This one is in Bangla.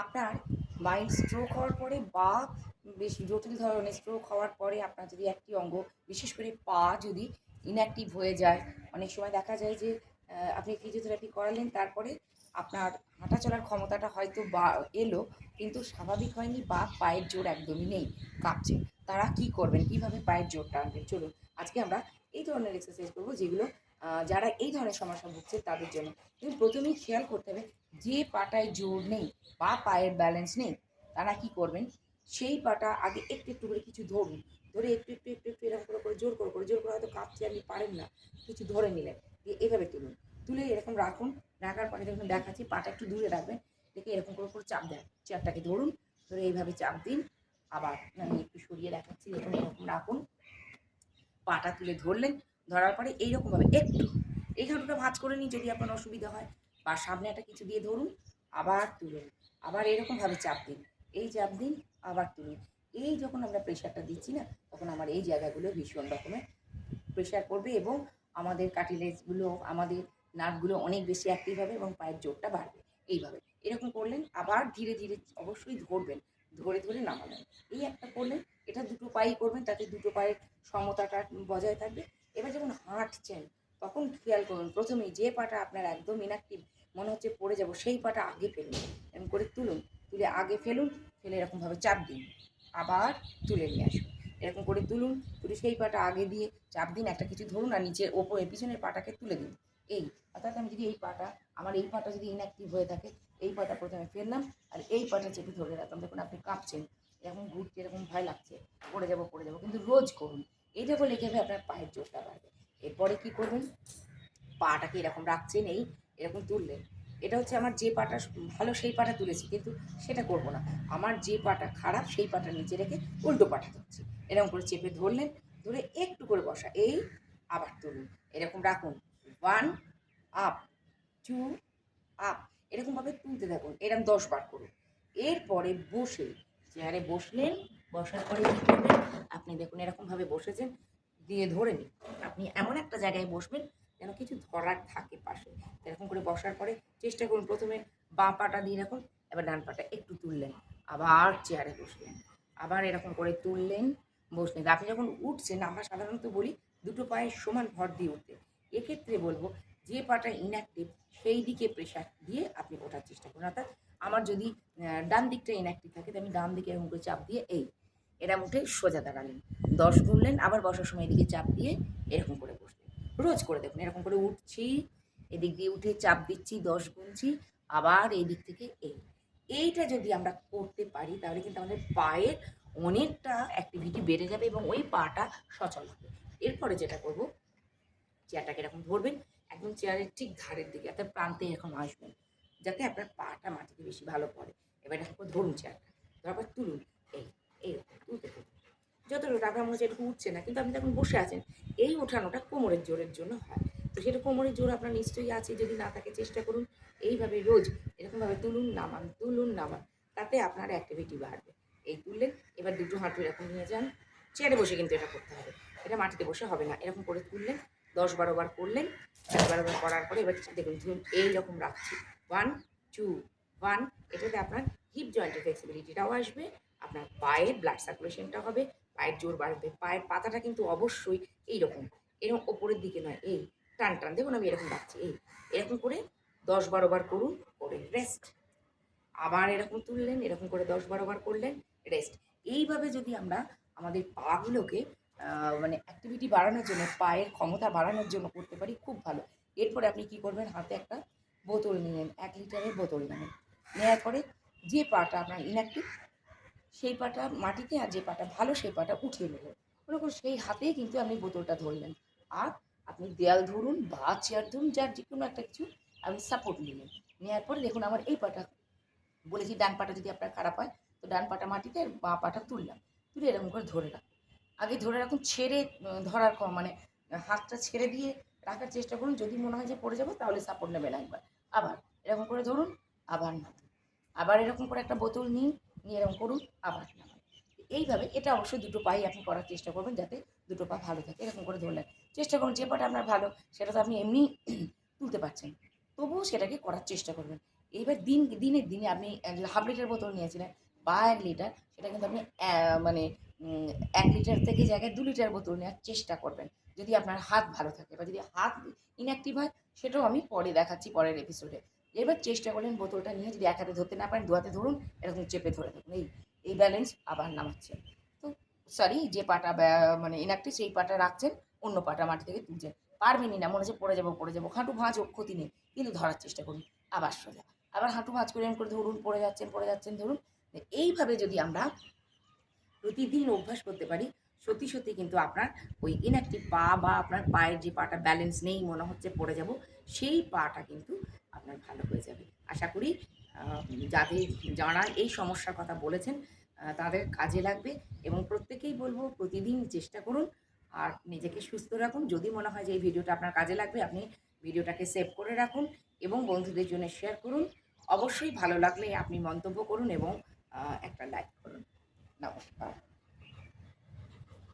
আপনার মাইল্ড স্ট্রোক হওয়ার পরে বা বেশি জটিল ধরনের স্ট্রোক হওয়ার পরে আপনার যদি একটি অঙ্গ, বিশেষ করে পা যদি ইনঅ্যাক্টিভ হয়ে যায়, অনেক সময় দেখা যায় যে আপনি ফিজিওথেরাপি করালেন, তারপরে আপনার হাঁটা চলার ক্ষমতাটা হয়তো বা এলো, কিন্তু স্বাভাবিক হয়নি বা পায়ের জোর একদমই নেই, কাঁপছে। তারা কি করবেন, কিভাবে পায়ের জোরটা আনবেন? চলুন আজকে আমরা এই ধরনের এক্সারসাইজ করবো, যেগুলো যারা এই ধরনের সমস্যা ভুগছে তাদের জন্য। কিন্তু প্রথমেই খেয়াল করতে হবে, যে পাটায় জোর নেই বা পায়ের ব্যালেন্স নেই, তারা কি করবেন, সেই পাটা আগে একটু একটু করে কিছু ধরুন। ধরে একটু একটু একটু একটু এরকম করে জোর করে হয়তো কাঁপছে, আপনি পারেন না, কিছু ধরে নিলেন, দিয়ে এভাবে তুলুন। তুলে এরকম রাখুন। রাখার পরে যখন দেখাচ্ছি, পাটা একটু দূরে রাখবেন, দেখে এরকম করে করে চাপ দেন। চেয়ারটাকে ধরুন, ধরে এইভাবে চাপ দিন। আবার আমি একটু সরিয়ে দেখাচ্ছি, দেখুন এরকম রাখুন। পাটা তুলে ধরলেন, ধরার পরে এইরকমভাবে একটু এই হাঁটুটা ভাঁজ করে নিন যদি আপনার অসুবিধা হয়, বা সামনে একটা কিছু দিয়ে ধরুন, আবার তুলুন, আবার এরকমভাবে চাপ দিন, এই চাপ দিন, আবার তুলুন। এই যখন আমরা প্রেশারটা দিচ্ছি না, তখন আমার এই জায়গাগুলো ভীষণ রকমের প্রেশার পড়বে এবং আমাদের কার্টিলেজগুলো, আমাদের নার্ভগুলো অনেক বেশি অ্যাক্টিভ হবে এবং পায়ের জোরটা বাড়বে। এইভাবে এরকম করলেন, আবার ধীরে ধীরে অবশ্যই ধরবেন, ধরে ধরে নামালেন। এই একটা করলেন, এটা দুটো পায়েই করবেন, তাতে দুটো পায়ের সমতাটা বজায় থাকবে। এবার যখন হাঁটছেন, তখন খেয়াল করুন, প্রথমেই যে পাটা আপনার একদম ইনঅ্যাক্টিভ, মনে হচ্ছে পড়ে যাব, সেই পাটা আগে ফেলুন। এরকম করে তুলুন, তুলে আগে ফেলুন, ফেলে এরকমভাবে চাপ দিন, আবার তুলে নিয়ে আসুন। এরকম করে তুলুন, তুলে সেই পাটা আগে দিয়ে চাপ দিন, একটা কিছু ধরুন, আর নিচের ওপরে পিছনের পাটাকে তুলে দিন। এই অর্থাৎ আমি যদি এই পাটা, আমার এই পাটা যদি ইনঅ্যাক্টিভ হয়ে থাকে, এই পাটা প্রথমে ফেললাম, আর এই পাটা চেপে ধরে রাখলাম। দেখুন আপনি কাঁপছেন, এরকম ঘুরছে, এরকম ভয় লাগছে, পড়ে যাবো পড়ে যাবো, কিন্তু রোজ করুন। এইটা করলে কী হবে, আপনার পায়ের জোরটা বাড়বে। এরপরে কী করবেন, পাটাকে এরকম রাখছেন, এই এরকম তুললেন। এটা হচ্ছে আমার যে পাটা ভালো সেই পাটা তুলেছি, কিন্তু সেটা করব না। আমার যে পাটা খারাপ সেই পাটা নিচে রেখে উল্টো পাটা ধরছি। এরকম করে চেপে ধরলেন, ধরে একটু করে বসা, এই আবার তুলুন, এরকম রাখুন। 1 আপ, 2 আপ, এরকমভাবে তুলতে থাকুন, এরকম 10 বার করুন। এরপরে বসে, চেয়ারে বসলেন, বসার পরে কী করবেন, আপনি দেখুন এরকমভাবে বসেছেন, দিয়ে ধরে নিন। আপনি এমন একটা জায়গায় বসবেন যেন কিছু ধরার থাকে পাশে। এরকম করে বসার পরে চেষ্টা করুন, প্রথমে বাঁ পাটা দিয়ে রাখুন, এবার ডান পাটা একটু তুললেন, আবার চেয়ারে বসলেন, আবার এরকম করে তুললেন, বসলেন। আপনি যখন উঠছেন, আমরা সাধারণত বলি দুটো পায়ে সমান ভর দিয়ে উঠতে। এক্ষেত্রে বলবো, যে পাটা ইনঅ্যাক্টিভ সেই দিকে প্রেশার দিয়ে আপনি ওঠার চেষ্টা করুন। অর্থাৎ আমার যদি ডান দিকটা ইনঅ্যাক্টিভ থাকে, তো আমি ডান দিকে এরকম করে চাপ দিয়ে এই এরম উঠে সোজা দাঁড়ালেন, 10 গুনলেন, আবার বসার সময় এদিকে চাপ দিয়ে এরকম করে বসলেন। রোজ করে দেখুন, এরকম করে উঠছি, এদিক দিয়ে উঠে চাপ দিচ্ছি, 10 গুনছি, আবার এই দিক থেকে এইটা যদি আমরা করতে পারি, তাহলে কিন্তু আমাদের পায়ের অনেকটা অ্যাক্টিভিটি বেড়ে যাবে এবং ওই পাটা সচল হবে। এরপরে যেটা করব, চেয়ারটাকে এরকম ধরবেন, একদম চেয়ারের ঠিক ধারের দিকে, অর্থাৎ প্রান্তে এরকম আসবেন, যাতে আপনার পাটা মাটিতে বেশি ভালো পড়ে। এবার এরকম করে ধরুন চেয়ারটা, ধরার পর তুলুন, এই এইরকম তুলতে থাকুন। যতটুকু আপনার মনে হচ্ছে এটুকু উঠছে না, কিন্তু আপনি যখন বসে আছেন, এই ওঠানোটা কোমরের জোরের জন্য হয়। তো সেটা কোমরের জোর আপনার নিশ্চয়ই আছে, যদি না থাকে চেষ্টা করুন এইভাবে রোজ এরকমভাবে তুলুন নামান, তুলুন নামান, তাতে আপনার অ্যাক্টিভিটি বাড়বে। এই তুললেন, এবার দুটো হাঁটু এরকম নিয়ে যান, চেয়ারে বসে কিন্তু এটা করতে হবে, এটা মাটিতে বসে হবে না। এরকম করে তুললেন, 10-12 বার করলেন, 10-12 বার করার পরে এবার দেখুন ধরুন এইরকম রাখছি, 1 2 1, এটাতে আপনার হিপ জয়েন্টের ফ্লেক্সিবিলিটিটাও আসবে, আপনার পায়ের ব্লাড সার্কুলেশনটা হবে, পায়ের জোর বাড়বে। পায়ের পাতাটা কিন্তু অবশ্যই এইরকম, এরকম ওপরের দিকে নয়, এই টান টান, দেখুন আমি এরকম রাখছি, এই এরকম করে 10-12 বার করুন, করে রেস্ট। আবার এরকম তুললেন, এরকম করে 10-12 বার করলেন, রেস্ট। এইভাবে যদি আমরা আমাদের পাগুলোকে মানে অ্যাক্টিভিটি বাড়ানোর জন্য, পায়ের ক্ষমতা বাড়ানোর জন্য করতে পারি, খুব ভালো। এরপরে আপনি কী করবেন, হাতে একটা বোতল নিলেন, 1 লিটারের বোতল নেবেন। নেওয়ার পরে যে পাটা আপনার ইনঅ্যাক্টিভ সেই পাটা মাটিতে, আর যে পাটা ভালো সেই পাটা উঠিয়ে নেবেন। মনে করুন সেই হাতেই কিন্তু আপনি বোতলটা ধরলেন, আর আপনি দেয়াল ধরুন বা চেয়ার ধরুন, যার যে কোনো একটা কিছু আপনি সাপোর্ট নিলেন। নেওয়ার পরে দেখুন আমার এই পাটা, বলেছি ডান পাটা যদি আপনার খারাপ হয়, তো ডান পাটা মাটিতে, আর বাঁ পাটা তুললাম, তুলে এরকম করে ধরে রাখুন। আগে ধরে রাখুন, ছেড়ে ধরার মানে হাতটা ছেড়ে দিয়ে রাখার চেষ্টা করুন। যদি মনে হয় যে পড়ে যাবো, তাহলে সাপোর্ট নেবেন একবার। আবার এরকম করে ধরুন, আবার নামান, আবার এরকম করে একটা বোতল নিন, নিয়ে এরকম করুন, আবার নামান। এইভাবে এটা অবশ্যই দুটো পাই আপনি করার চেষ্টা করবেন, যাতে দুটো পা ভালো থাকে। এরকম করে ধরলেন, চেষ্টা করুন যে পাটা আপনার ভালো সেটা তো আপনি এমনি তুলতে পারছেন, তবুও সেটাকে করার চেষ্টা করবেন। এইবার দিনে আপনি হাফ লিটার বোতল নিয়েছিলেন বা ১ লিটার, সেটা কিন্তু আপনি মানে ১ লিটার থেকে জায়গায় ২ লিটার বোতল নেওয়ার চেষ্টা করবেন। যদি আপনার হাত ভালো থাকে বা যদি হাত ইনঅ্যাক্টিভ হয়, সেটাও আমি পরে দেখাচ্ছি পরের এপিসোডে। এবার চেষ্টা করলেন বোতলটা নিয়ে যদি এক হাতে ধরতে না পারেন ২ হাতে ধরুন, এরকম চেপে ধরে থাকুন। এই ব্যালেন্স আবার নামাচ্ছেন। তো সরি, যে পাটা মানে ইনঅ্যাক্টিভ সেই পাটা রাখছেন, অন্য পাটা মাটি থেকে তুলছেন। পারবেনই না, মনে হচ্ছে পড়ে যাবো। হাঁটু ভাঁজ হোক ক্ষতি নেই। কিন্তু ধরার চেষ্টা করুন। আবার সোজা। আবার হাঁটু ভাঁজ করে এরম করে ধরুন, পড়ে যাচ্ছেন ধরুন। এইভাবে যদি আমরা প্রতিদিন অভ্যাস করতে পারি, সত্যি কিন্তু আপনার ওই ইনঅ্যাক্টিভ পা বা আপনার পায়ের যে পাটা ব্যালেন্স নেই, মনে হচ্ছে পড়ে যাব, সেই পাটা কিন্তু আপনার ভালো হয়ে যাবে। আশা করি যাদের যারা এই সমস্যার কথা বলেছেন তাদের কাজে লাগবে, এবং প্রত্যেকেই বলব প্রতিদিন চেষ্টা করুন আর নিজেকে সুস্থ রাখুন। যদি মনে হয় যে এই ভিডিওটা আপনার কাজে লাগবে, আপনি ভিডিওটাকে সেভ করে রাখুন এবং বন্ধুদের জন্য শেয়ার করুন। অবশ্যই ভালো লাগলে আপনি মন্তব্য করুন এবং একটা লাইক করুন। নমস্কার।